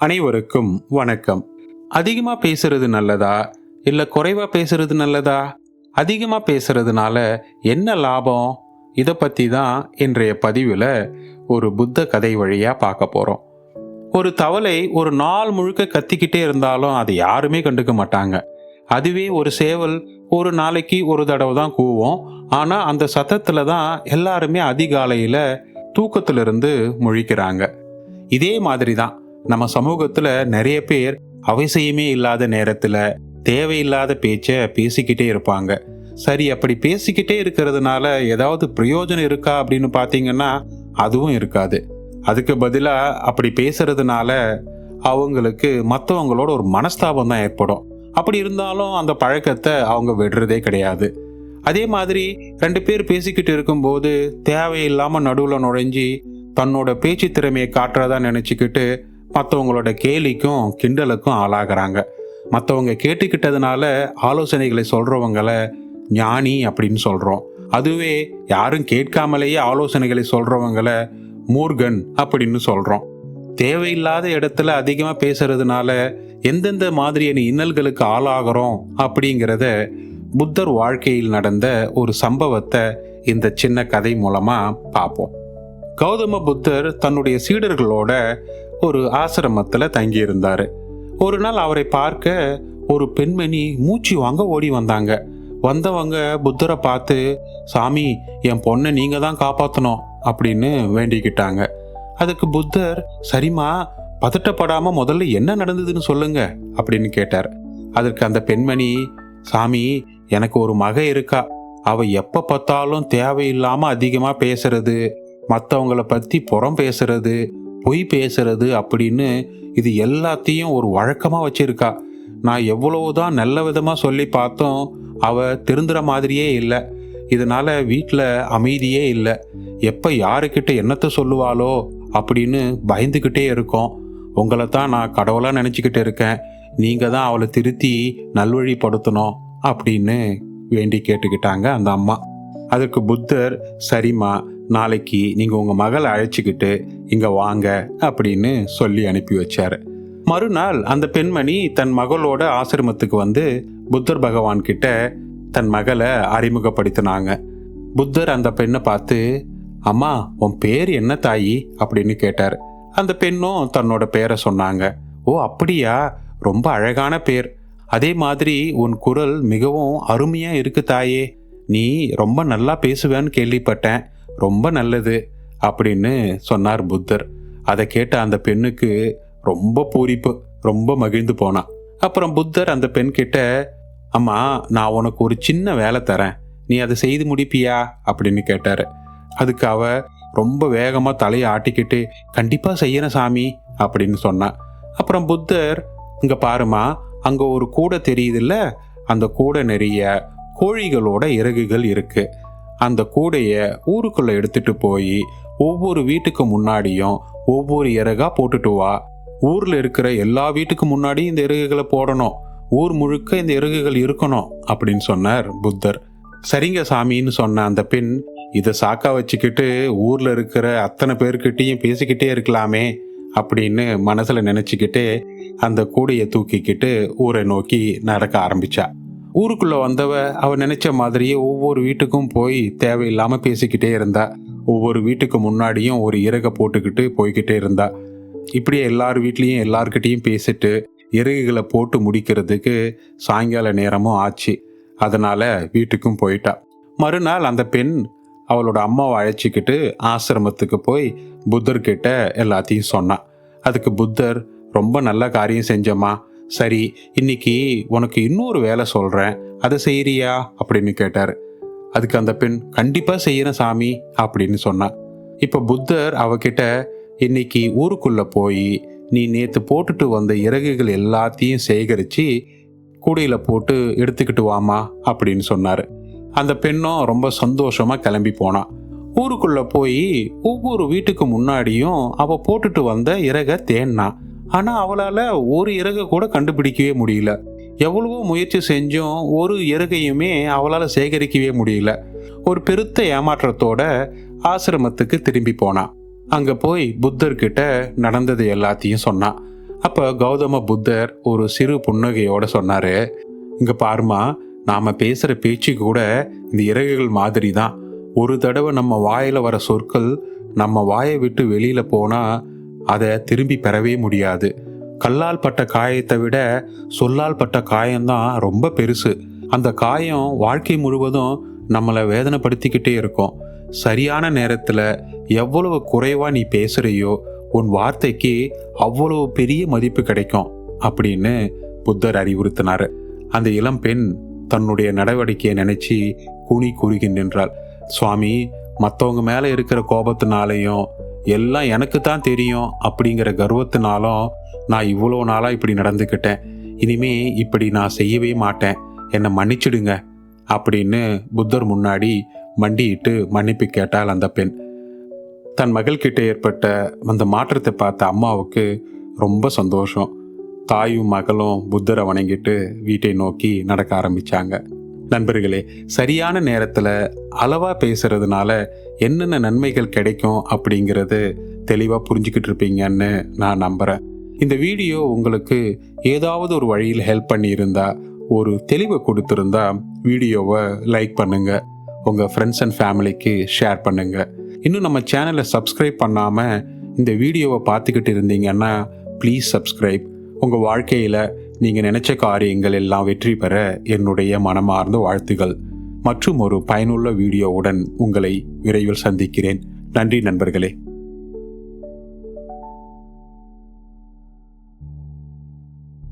அனைவருக்கும் வணக்கம். அதிகமா பேசுறது நல்லதா இல்ல குறைவா பேசுறது நல்லதா? அதிகமா பேசுறதுனால என்ன லாபம்? இத பத்தி தான் இன்றைய பதிவுல ஒரு புத்த கதை வழியா பார்க்க போறோம். ஒரு தவளை ஒரு நாள் முழுக்க கத்திக்கிட்டே இருந்தாலும் அதை யாருமே கண்டுக்க மாட்டாங்க. அதுவே ஒரு சேவல் ஒரு நாளைக்கு ஒரு தடவை தான் கூவும். ஆனா அந்த சத்தத்துல தான் எல்லாருமே அதிகாலையில தூக்கத்திலிருந்து முழிக்கிறாங்க. இதே மாதிரி தான் நம்ம சமூகத்துல நிறைய பேர் அவசியமே இல்லாத நேரத்துல தேவையில்லாத பேச்ச பேசிக்கிட்டே இருப்பாங்க. சரி, அப்படி பேசிக்கிட்டே இருக்கிறதுனால ஏதாவது பிரயோஜனம் இருக்கா அப்படின்னு பாத்தீங்கன்னா அதுவும் இருக்காது. அதுக்கு பதிலா அப்படி பேசுறதுனால அவங்களுக்கு மற்றவங்களோட ஒரு மனஸ்தாபம் தான் ஏற்படும். அப்படி இருந்தாலும் அந்த பழக்கத்தை அவங்க விடுறதே கிடையாது. அதே மாதிரி ரெண்டு பேர் பேசிக்கிட்டு இருக்கும்போது தேவையில்லாம நடுவுல நுழைஞ்சி தன்னோட பேச்சு திறமையை காட்டுறதா நினைச்சுக்கிட்டு மற்றவங்களோட கேலிக்கும் கிண்டலுக்கும் ஆளாகிறாங்க. மற்றவங்க கேட்டுக்கிட்டதுனால ஆலோசனைகளை சொல்றவங்கள ஞானி அப்படின்னு சொல்றோம். அதுவே யாரும் கேட்காமலேயே ஆலோசனைகளை சொல்றவங்கள மூர்கன் அப்படின்னு சொல்றோம். தேவையில்லாத இடத்துல அதிகமா பேசுறதுனால எந்தெந்த மாதிரியான இன்னல்களுக்கு ஆளாகிறோம் அப்படிங்கிறத புத்தர் வாழ்க்கையில் நடந்த ஒரு சம்பவத்தை இந்த சின்ன கதை மூலமா பார்ப்போம். கௌதம புத்தர் தன்னுடைய சீடர்களோட ஒரு ஆசிரமத்துல தங்கி இருந்தாரு. ஒரு நாள் அவரை பார்க்க ஒரு பெண்மணி மூச்சு வாங்க ஓடி வந்தாங்க. வந்தவங்க புத்தரை பார்த்து, சாமி, என் பொண்ணை நீங்க தான் காப்பாத்தணும் அப்படின்னு வேண்டிக்கிட்டாங்க. அதுக்கு புத்தர், சரிம்மா, பதட்டப்படாம முதல்ல என்ன நடந்ததுன்னு சொல்லுங்க அப்படின்னு கேட்டார். அதற்கு அந்த பெண்மணி, சாமி, எனக்கு ஒரு மக இருக்கா. அவ எப்ப பார்த்தாலும் தேவையில்லாம அதிகமா பேசுறது, மற்றவங்கள பத்தி புறம் பேசுறது, பொய் பேசுறது அப்படின்னு இது எல்லாத்தையும் ஒரு வழக்கமா வச்சிருக்கா. நான் எவ்வளவுதான் நல்ல விதமா சொல்லி பார்த்தோம், அவ திருந்துற மாதிரியே இல்லை. இதனால வீட்டில் அமைதியே இல்லை. எப்ப யாருக்கிட்ட என்னத்தை சொல்லுவாளோ அப்படின்னு பயந்துக்கிட்டே இருக்கோம். உங்களை தான் நான் கடவுளா நினைச்சுக்கிட்டு இருக்கேன். நீங்க தான் அவளை திருத்தி நல்வழிப்படுத்தணும் அப்படின்னு வேண்டி கேட்டுக்கிட்டாங்க அந்த அம்மா. அதுக்கு புத்தர், சரிம்மா, நாளைக்கு நீங்க உங்க மகளை அழைச்சிக்கிட்டு இங்க வாங்க அப்படின்னு சொல்லி அனுப்பி வச்சாரு. மறுநாள் அந்த பெண்மணி தன் மகளோட ஆசிரமத்துக்கு வந்து புத்தர் பகவான் கிட்ட தன் மகளை அறிமுகப்படுத்தினாங்க. புத்தர் அந்த பெண்ணை பார்த்து, அம்மா, உன் பேர் என்ன தாயி அப்படின்னு கேட்டார். அந்த பெண்ணும் தன்னோட பேரை சொன்னாங்க. ஓ அப்படியா, ரொம்ப அழகான பேர். அதே மாதிரி உன் குரல் மிகவும் அருமையா இருக்கு தாயே. நீ ரொம்ப நல்லா பேசுவேன்னு கேள்விப்பட்டேன். ரொம்ப நல்லது அப்படின்னு சொன்னார் புத்தர். அதை கேட்ட அந்த பெண்ணுக்கு ரொம்ப பூரிப்பு, ரொம்ப மகிழ்ந்து போனா. அப்புறம் புத்தர் அந்த பெண் கிட்ட, அம்மா, நான் உனக்கு ஒரு சின்ன வேலை தரேன், நீ அதை செய்து முடிப்பியா அப்படின்னு கேட்டாரு. அதுக்கு அவ ரொம்ப வேகமா தலையை ஆட்டிக்கிட்டு, கண்டிப்பா செய்யணும் சாமி அப்படின்னு சொன்னா. அப்புறம் புத்தர், இங்க பாருமா, அங்க ஒரு கூடை தெரியுதுல்ல, அந்த கூடை நிறைய கோழிகளோட இறகுகள் இருக்கு. அந்த கூடைய ஊருக்குள்ள எடுத்துட்டு போய் ஒவ்வொரு வீட்டுக்கு முன்னாடியும் ஒவ்வொரு இறகா போட்டுட்டு வா. ஊர்ல இருக்கிற எல்லா வீட்டுக்கு முன்னாடி இந்த இறகுகளை போடணும். ஊர் முழுக்க இந்த இறகுகள் இருக்கணும் அப்படின்னு சொன்னார் புத்தர். சரிங்க சாமின்னு சொன்ன அந்த பெண், இதை சாக்கா வச்சுக்கிட்டு ஊர்ல இருக்கிற அத்தனை பேர்கிட்டையும் பேசிக்கிட்டே இருக்கலாமே அப்படின்னு மனசுல நினைச்சுக்கிட்டு அந்த கூடையை தூக்கிக்கிட்டு ஊரை நோக்கி நடக்க ஆரம்பிச்சா. ஊருக்குள்ள வந்தவ அவ நினைச்ச மாதிரியே ஒவ்வொரு வீட்டுக்கும் போய் தேவையில்லாம பேசிக்கிட்டே இருந்தா. ஒவ்வொரு வீட்டுக்கு முன்னாடியும் ஒரு இறகை போட்டுக்கிட்டு போய்கிட்டே இருந்தா. இப்படியே எல்லார் வீட்லயும் எல்லார்கிட்டையும் பேசிட்டு இறகுகளை போட்டு முடிக்கிறதுக்கு சாயங்கால நேரமும் ஆச்சு. அதனால வீட்டுக்கும் போயிட்டா. மறுநாள் அந்த பெண் அவளோட அம்மாவை அழைச்சிக்கிட்டு ஆசிரமத்துக்கு போய் புத்தர்கிட்ட எல்லாத்தையும் சொன்னா. அதுக்கு புத்தர், ரொம்ப நல்ல காரியம் செஞ்சம்மா. சரி, இன்னைக்கு உனக்கு இன்னொரு வேலை சொல்றேன், அதை செய்யறியா அப்படின்னு கேட்டாரு. அதுக்கு அந்த பெண், கண்டிப்பா செய்யறேன் சாமி அப்படின்னு சொன்னா. இப்ப புத்தர் அவகிட்ட, இன்னைக்கு ஊருக்குள்ள போய் நீ நேத்து போட்டுட்டு வந்த இறகுகள் எல்லாத்தையும் சேகரிச்சு கூடையில போட்டு எடுத்துக்கிட்டு வாமா அப்படின்னு சொன்னாரு. அந்த பெண்ணும் ரொம்ப சந்தோஷமா கிளம்பி போனா. ஊருக்குள்ள போய் ஒவ்வொரு வீட்டுக்கு முன்னாடியும் அவ போட்டுட்டு வந்த இறக தேன்னா. ஆனா அவளால ஒரு இறகை கூட கண்டுபிடிக்கவே முடியல. எவ்வளவோ முயற்சி செஞ்சும் ஒரு இறகையுமே அவளால சேகரிக்கவே முடியல. ஒரு பெருத்த ஏமாற்றத்தோட ஆசிரமத்துக்கு திரும்பி போனா. அங்க போய் புத்தர்கிட்ட நடந்தது எல்லாத்தையும் சொன்னா. அப்போ கௌதம புத்தர் ஒரு சிறு புன்னகையோட சொன்னாரு, இங்க பாருமா, நாம பேசுற பேச்சு கூட இந்த இறகுகள் மாதிரி தான். ஒரு தடவை நம்ம வாயில வர சொற்கள் நம்ம வாயை விட்டு வெளியில போனா அதை திரும்பி பெறவே முடியாது. கல்லால் பட்ட காயத்தை விட சொல்லால் பட்ட காயம்தான் ரொம்ப பெருசு. அந்த காயம் வாழ்க்கை முழுவதும் நம்மளை வேதனைப்படுத்திக்கிட்டே இருக்கும். சரியான நேரத்துல எவ்வளவு குறைவா நீ பேசுறியோ உன் வார்த்தைக்கு அவ்வளவு பெரிய மதிப்பு கிடைக்கும் அப்படின்னு புத்தர் அறிவுறுத்தினாரு. அந்த இளம்பெண் தன்னுடைய நடவடிக்கையை நினைச்சு கூனி குறுகி நின்றாள். சுவாமி, மற்றவங்க மேல இருக்கிற கோபத்தினாலையும் எல்லாம் எனக்கு தான் தெரியும் அப்படிங்கிற கர்வத்தினாலும் நான் இவ்வளோ நாளா இப்படி நடந்துக்கிட்டேன். இனிமே இப்படி நான் செய்யவே மாட்டேன், என்னை மன்னிச்சிடுங்க அப்படின்னு புத்தர் முன்னாடி மண்டியிட்டு மன்னிப்பு கேட்டாள் அந்த பெண். தன் மகள்கிட்ட ஏற்பட்ட அந்த மாற்றத்தை பார்த்த அம்மாவுக்கு ரொம்ப சந்தோஷம். தாயும் மகளும் புத்தரை வணங்கிட்டு வீட்டை நோக்கி நடக்க ஆரம்பிச்சாங்க. நண்பர்களே, சரியான நேரத்தில் அளவா பேசுறதுனால என்னென்ன நன்மைகள் கிடைக்கும் அப்படிங்கிறது தெளிவாக புரிஞ்சுக்கிட்டு இருப்பீங்கன்னு நான் நம்புகிறேன். இந்த வீடியோ உங்களுக்கு ஏதாவது ஒரு வழியில் ஹெல்ப் பண்ணியிருந்தா, ஒரு தெளிவை கொடுத்துருந்தா வீடியோவை லைக் பண்ணுங்க, உங்கள் ஃப்ரெண்ட்ஸ் அண்ட் ஃபேமிலிக்கு ஷேர் பண்ணுங்க. இன்னும் நம்ம சேனலை சப்ஸ்கிரைப் பண்ணாமல் இந்த வீடியோவை பார்த்துக்கிட்டு இருந்தீங்கன்னா ப்ளீஸ் சப்ஸ்கிரைப். உங்கள் வாழ்க்கையில் நீங்கள் நினைச்ச காரியங்கள் எல்லாம் வெற்றி பெற என்னுடைய மனமார்ந்த வாழ்த்துகள். மற்றும் ஒரு பயனுள்ள வீடியோவுடன் உங்களை விரைவில் சந்திக்கிறேன். நன்றி நண்பர்களே.